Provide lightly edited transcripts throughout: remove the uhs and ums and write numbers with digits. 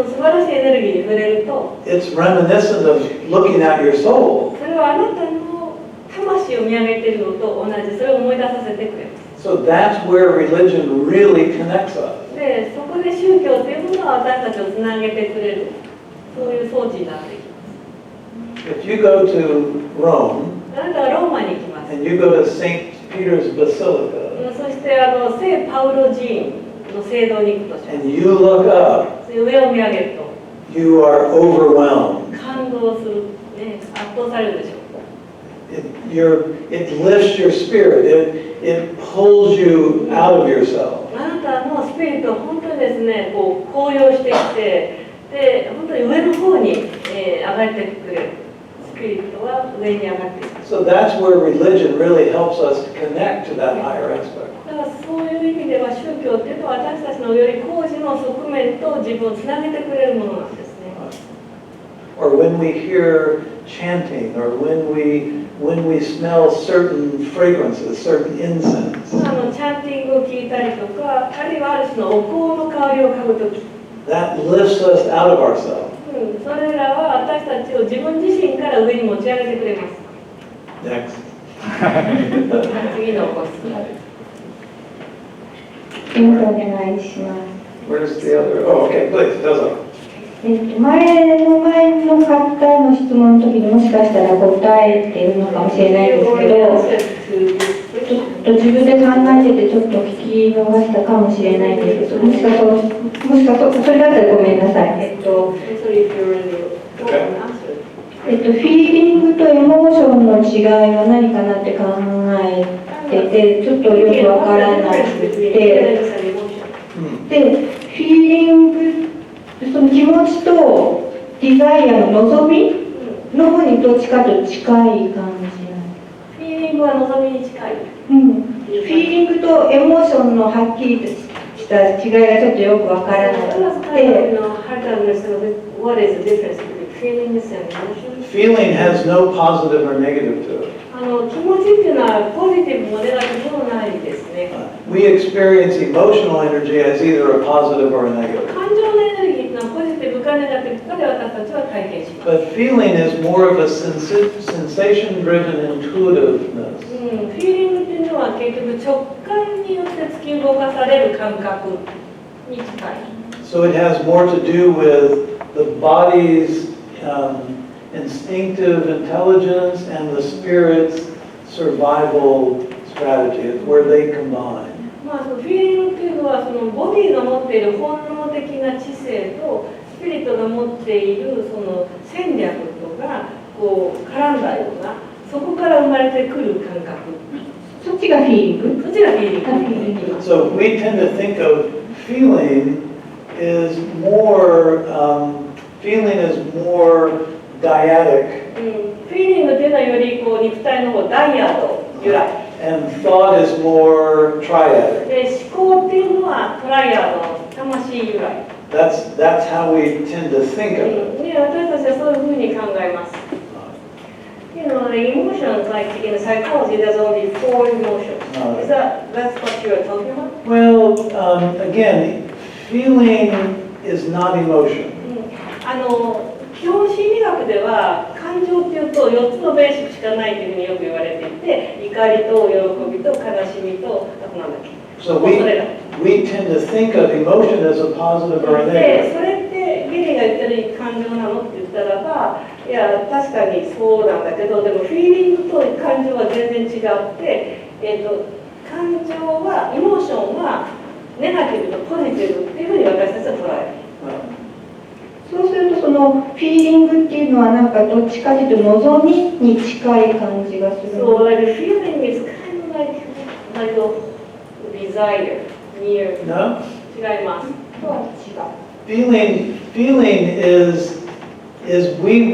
その素晴らしいエネルギーに触れると、it's reminiscent of looking at your soul. それはあなたの魂を見上げているのと同じ、それを思い出させてくれます。So that's where religion really connects us. で、そこで宗教というものは私たちをつなげてくれる、そういう装置になっていきます。If you go to Rome あなたはローマに行きます。and you go to St. Peter's Basilica そして聖パウロ寺院の聖堂に行くとします。 and you look up, 上を見上げると you are overwhelmed. 感動する、ね、圧倒されるでしょう。It lifts your spirit. It pulls you out of yourself. あなたのスピリットは本当にですね、こう高揚してきて、で本当に上の方に、上がってくれる。スピリットは上に上がっていく。So that's where religion really helps us to connect to that higher aspect. だからそういう意味では宗教っていうのは私たちのより高次の側面と自分をつなげてくれるものなんですね。Or when we hear chanting, or when we smell certain fragrances, certain incense. チャンティングを聞いたりとか、あるいはある種のお香の香りを嗅ぐとき、That lifts us out of ourselves. それらは私たちを自分自身から上に持ち上げてくれます。Next. 次のご質問。お願いします。Where's the other? Oh, okay, please, どうぞ。前の方の質問の時にもしかしたら答えているのかもしれないんですけど、ちょっと自分で考えててちょっと聞き逃したかもしれないんですけど、もしかそれだったらごめんなさい。フィーリングとエモーションの違いは何かなって考えてて、ちょっとよくわからなくて、で、フィーリング、その気持ちとディザイアの望みの方にどっちかと近い感じなんです。フィーリングは望みに近い。フィーリングとエモーションのはっきりとした違いがちょっとよくわからなくて。What is the difference between feelings and emotions? Feeling has no positive or negative to it. 気持ちっていうのはポジティブもネガティブもないですね。We experience emotional energy as either a positive or a negative. 感情のエネルギーっていうのはポジティブかネガティブかで私たちは体験します。But feeling is more of a sensation-driven intuitiveness. フィーリングっていうのは結局直感によって突き動かされる感覚に近い。So it has more to do with the body's instinctive intelligence and the spirit's survival strategy. It's where they combine. フィーリングっていうのはそのボディが持っている本能的な知性とスピリットが持っているその戦略とがこう絡んだような、そこから生まれてくる感覚。そっちがフィーリング？そっちがフィーリング。So we tend to think of feeling is more dyadic. フィーリングっていうのはよりこう肉体の方ダイヤド由来。And thought is more triadic. で思考っていうのはトライアド魂由来。That's how we tend to think of it. で私たちはそういうふうに考えます。You know, the emotions, like in psychology, there's only 4 emotions. That's what you are talking about? Well, again, feeling is not emotion. 基本心理学では感情っていうと4つのベーシックしかないというふうによく言われていて、怒りと喜びと悲しみとあとなんだっけ。So we tend to think of emotion as a positive or a で、 negative. それってゲリが言ってる感情なのって言ったらば、いや確かにそうなんだけど、でもフィーリングと感情は全然違って、感情はエモーションはネガティブとポジティブっていうふうに私たちは捉える。そうするとそのフィーリングっていうのはなんかどっちかというと望みに近い感じがする。So like feeling is kind of like a desire near. No? 違います。とは違う。Feeling is we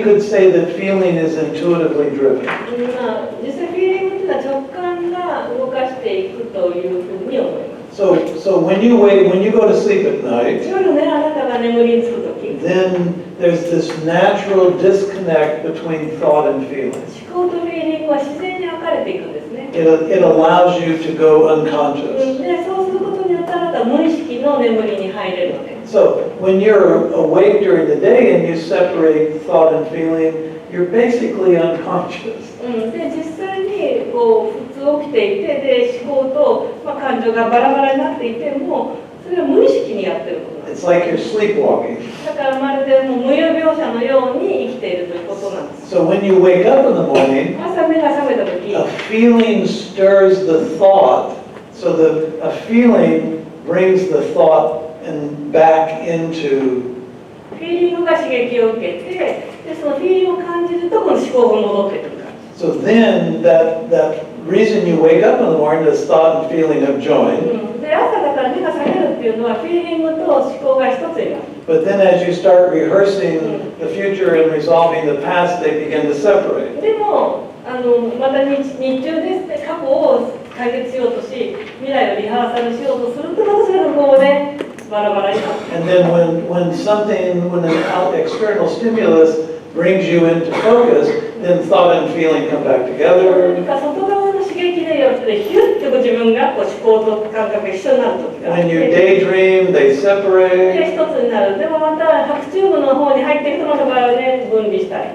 could say that feeling is intuitively driven. 実際フィーリングっていうのは直感が動かしていくというふうに思います。So when you go to sleep at night, 夜ね、あなたが眠りにつくとき、then there's this natural disconnect between thought and feeling. 思考とフィーリングは自然に分かれていくんですね。It allows you to go unconscious. で、そうすることによってあなたは無意識の眠りに入れるので。So when you're awake during the day and you separate thought and feeling, you're basically unconscious. で実際にこう普通起きていてで思考と、感情がバラバラになっていてもそれは無意識にやってることなんです。It's like you're sleepwalking. だからまるでもう無有病者のように生きているということなんです。So when you wake up in the morning, 朝目が覚めた時、 a feeling stirs the thought. So a feeling brings the thought and back into. フィーリングが刺激を受けて、でそのフィーリングを感じるとこの思考が戻ってくる感じ。So then that reason you wake up in the morning is thought and feeling have joined. で朝だから目が覚めるっていうのはフィーリングと思考が一つになる。But then as you start rehearsing the future and resolving the past, they begin to separate. でもまた日中ですね、過去を解決しようとし、未来をリハーサルしようとするとまたそれがこうね、バラバラになって。And then when an external stimulus brings you into focus, then thought and feeling come back 何 together. か外側の刺激でよってヒュッと自分がこう思考と感覚が一緒になる時があっ When you て、 daydream, they で separate. 一つになる。でもまた白チューブの方に入っていくとまた場合はね、分離したり。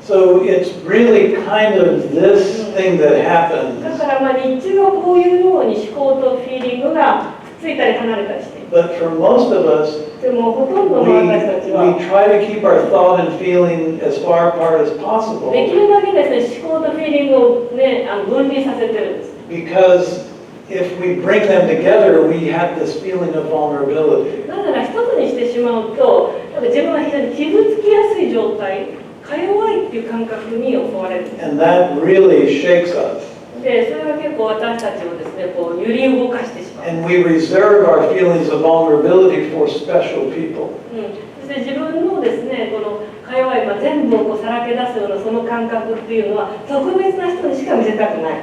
So it's really kind of this thing that だ happens. から日中はこういうように思考とフィーリングがくっついたり離れたりしている。 But for most of us, でもほとんど we の私たちは try to keep our thought and feeling as far apart as possible できるだけですね、思考とフィーリングをね、分離させてるんです。 because if we bring them together, we have this feeling of vulnerability. なぜなら一つにしてしまうと、自分は非常に傷つきやすい状態、か弱いっていう感覚に襲われるんです。 And that really shakes us. で、それが結構私たちをですね、こう揺り動かしてしまう。 And we reserve our feelings of vulnerability for special people. そして自分のですね、このか弱い、全部をこうさらけ出すようなその感覚っていうのは特別な人にしか見せたくない。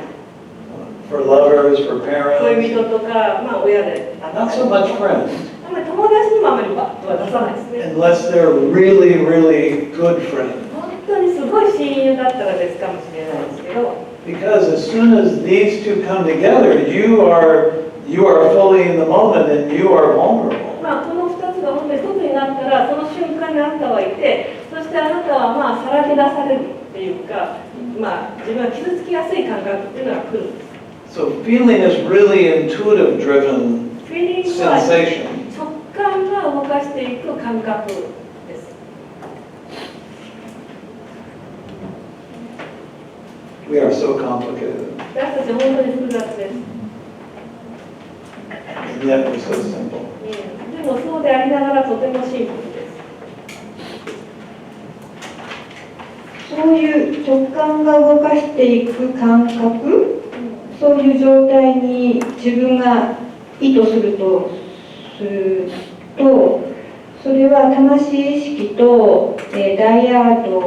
For lovers, for 恋 parents, 人とか、親であった not り so much friends, あんまり友達にもあまりバッとは出さないですね。 unless they're really, really good friends. 本当にすごい親友だったら別かもしれないですけど、 Because as soon as these two come together, you are fully in the moment and you are vulnerable. この2つが本当に一つになったらその瞬間にあなたはいて、そしてあなたはさらけ出されるっていうか、自分が傷つきやすい感覚っていうのが来るんです。 So feeling is really intuitive driven フィーリングは sensation. 直感が動かしていく感覚です。 We are so complicated, 私たち本当に複雑です。 and yet we're so simple. でもそうでありながらとてもシンプルです。そういう直感が動かしていく感覚、そういう状態に自分が意図するとそれは魂意識と、ダイアート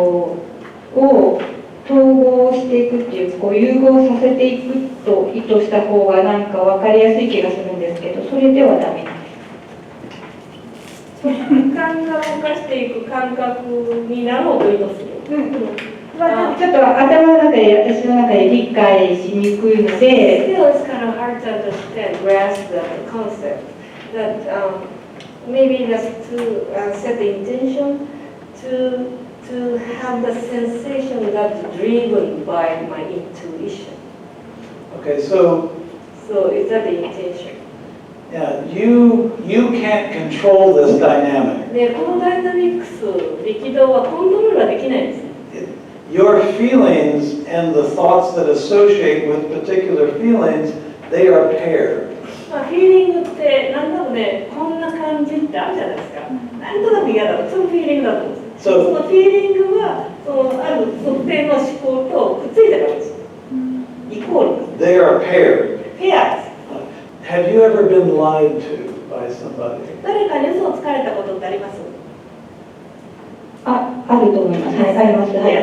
を統合していくっていう、融合させていくと意図した方がなんか分かりやすい気がするんですけど、それではダメなんです。直感が動かしていく感覚になろうと意図する。ちょっと頭の中で私の中で理解しにくいので。Still, it's kind of hard to understand, grasp the concept that maybe just to set the intention to have the sensation that's driven by my intuition. Okay, so is that the intention? yeah, you can't control this dynamic. で、このダイナミクス、力道はコントロールはできないんです。Your feelings and the thoughts that associate with particular feelings, they are paired. フィーリングってなんだろうね、こんな感じってあるじゃないですか。なんとなく嫌だと、そのフィーリングだと思うんです。そのフィーリングはある特定の思考とくっついてるんです。イコール。They are paired. ペアです。Have you ever been lied to by somebody? 誰かに嘘をつかれたことってあります？あると思います。はい、あります。はい。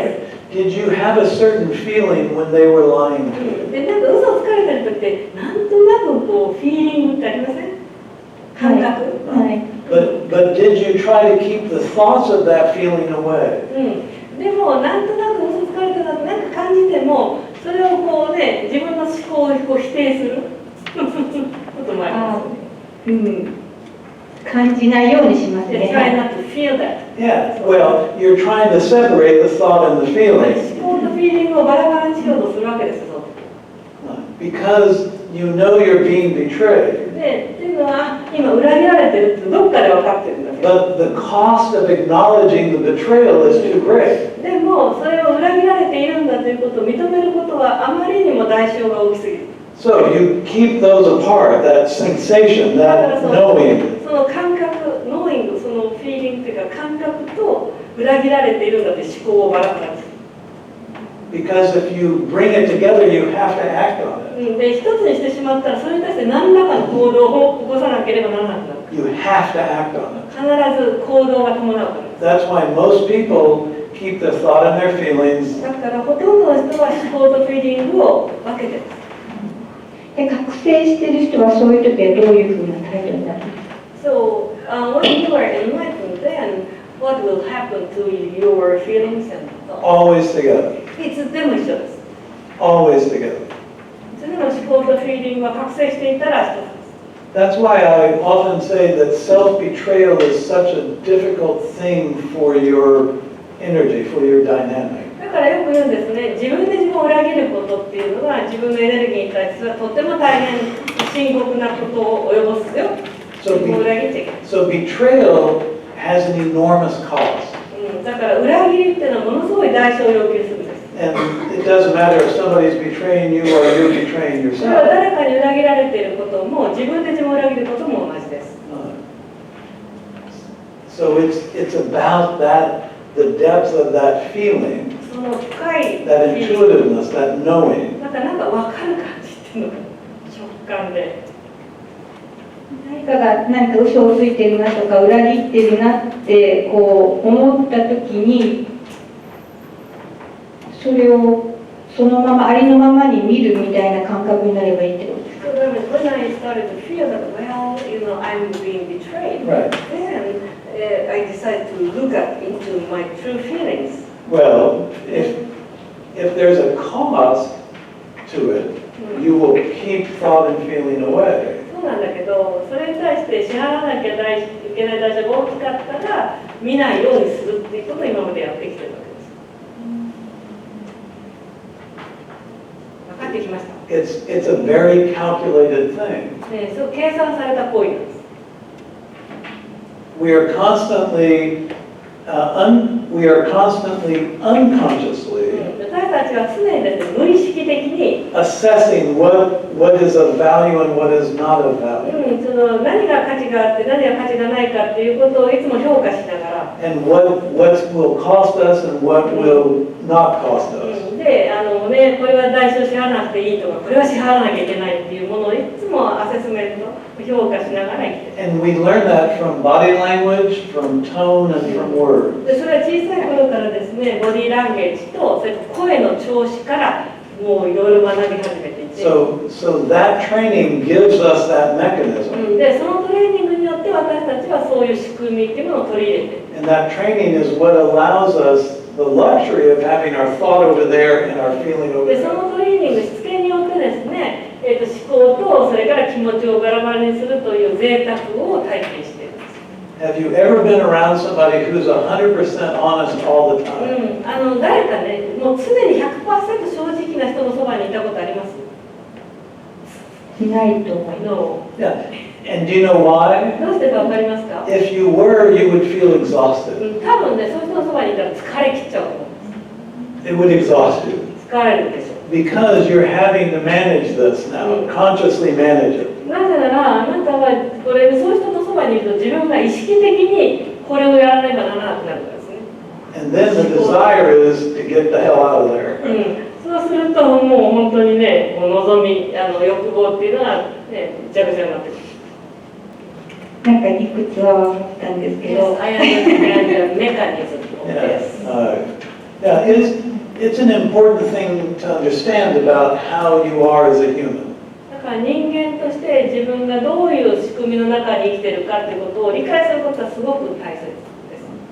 Did you have a certain feeling when they were lying to you? で、なんか嘘をつかれた時ってなんとなくこうフィーリングってありません？感覚。はい。But did you try to keep the thoughts of that feeling away? でもなんとなく嘘つかれたなってなんか感じてもそれをこうね自分の思考を否定することもありますよね。感じないようにします They try ね。 not to feel that. Yeah, well, you're trying to separate the thought and the 思 feeling 考とフィーリングをバラバラにしようとするわけですよ。 because you know you're being betrayed. で、っていうのは、今裏切られてるってどっかで分かってるんだけど。 But the cost of acknowledging the betrayal is too great. でも、それを裏切られているんだということを認めることはあまりにも代償が大きすぎる。 So you keep those apart, that sensation, だから that knowing. その感覚、ノーイング、そのフィーリングというか感覚と裏切られているんだという思考をバラバラにする。 Because if you bring it together, you have to act on it. で、一つにしてしまったら、それに対して何らかの行動を起こさなければならなくなる。 You have to act on it. 必ず行動が伴うからです。 That's why most people keep their thought and their feelings だからほとんどの人は思考とフィーリングを分けてます。 で覚醒してる人はそういう時はどういうふうな態度になるんですか？ So, when you are enlightened, then what will happen to your feelings and thoughts? always together. いつでも一緒です。 Always together. いつでも思考とフィーリングが覚醒していたら一つです。 That's why I often say that self-betrayal is such a difficult thing for your energy, for your dynamic. だからよく言うんですね、自分で自分を裏切ることっていうのは自分のエネルギーに対してはとても大変深刻なことを及ぼすよ。 So, 自分を裏切っちゃいけない。 so betrayal has an enormous cost. だから裏切りっていうのはものすごい代償を要求するんです。 And it doesn't matter if somebody's betraying you or you're betraying それは yourself. 誰かに裏切られていることも自分で自分を裏切ることも同じです。 So it's about that, the depth of that feeling, その深い that intuitiveness, that knowing. なんか分かる感じっていうのが直感で。何か嘘をついてるなとか裏切ってるなってこう思った時にそれをそのままありのままに見るみたいな感覚になればいいってことですか？ So when I started to feel that, well, I'm being betrayed, Right. then I decided to look up into my true feelings. Well, if there's a cost to it, you will keep thought and feeling away. そうなんだけど、それに対して支払わなきゃいけない代償が大きかったら見ないようにするっていうことを今までやってきてるわけです。分かってきました。It's a very calculated thing. ね、そう計算された行為なんです。We are constantly unconsciously 私たちは常にですね、無意識的に、assessing what is of value and what is not of value, その何が価値があって何が価値がないかっていうことをいつも評価しながら、 and what will cost us and what will not cost us. で、これは代償支払わなくていいとか、これは支払わなきゃいけないっていうものをいつもアセスメント、評価しながら生きてる。 And we learn that from body language, from tone, and from words. でそれは小さい頃からですね、ボディーランゲージとそれと声の調子からもういろいろ学び始めていて、 So that training gives us that mechanism. でそのトレーニングによって私たちはそういう仕組みっていうものを取り入れている。 And that training is what allows us the luxury of having our thought over there and our feeling over でそ there. のトレーニングしつけによってですね、思考とそれから気持ちをバラバラにするという贅沢を体験しているんです。 Have you ever been around somebody who's 100% honest all the time? 誰かね、もう常に 100% 正直な人のそばにいたことあります？いないと思います。 No。 Yeah. And do you know why? どうしてかわかりますか？ If you were, you would feel exhausted. 多分ね、そういう人のそばにいたら疲れ切っちゃうと思うんです。 It would exhaust you 疲れるでしょ。 because you're having to manage this now, consciously manage it. なぜなら、あなたはこれそういう人のそばにいると自分が意識的にこれをやらねばならなくなるからですね。 And then the desire is to get the hell out of there. そうするともう本当にね、こう望み、欲望っていうのはね、ぐちゃぐちゃになってくる。なんか理屈は分かったんですけど、 Yes, I understand the mechanism of this. Yeah, it's an important thing to understand about how you are as a human. だから人間として自分がどういう仕組みの中に生きてるかっていうことを理解することはすごく大切。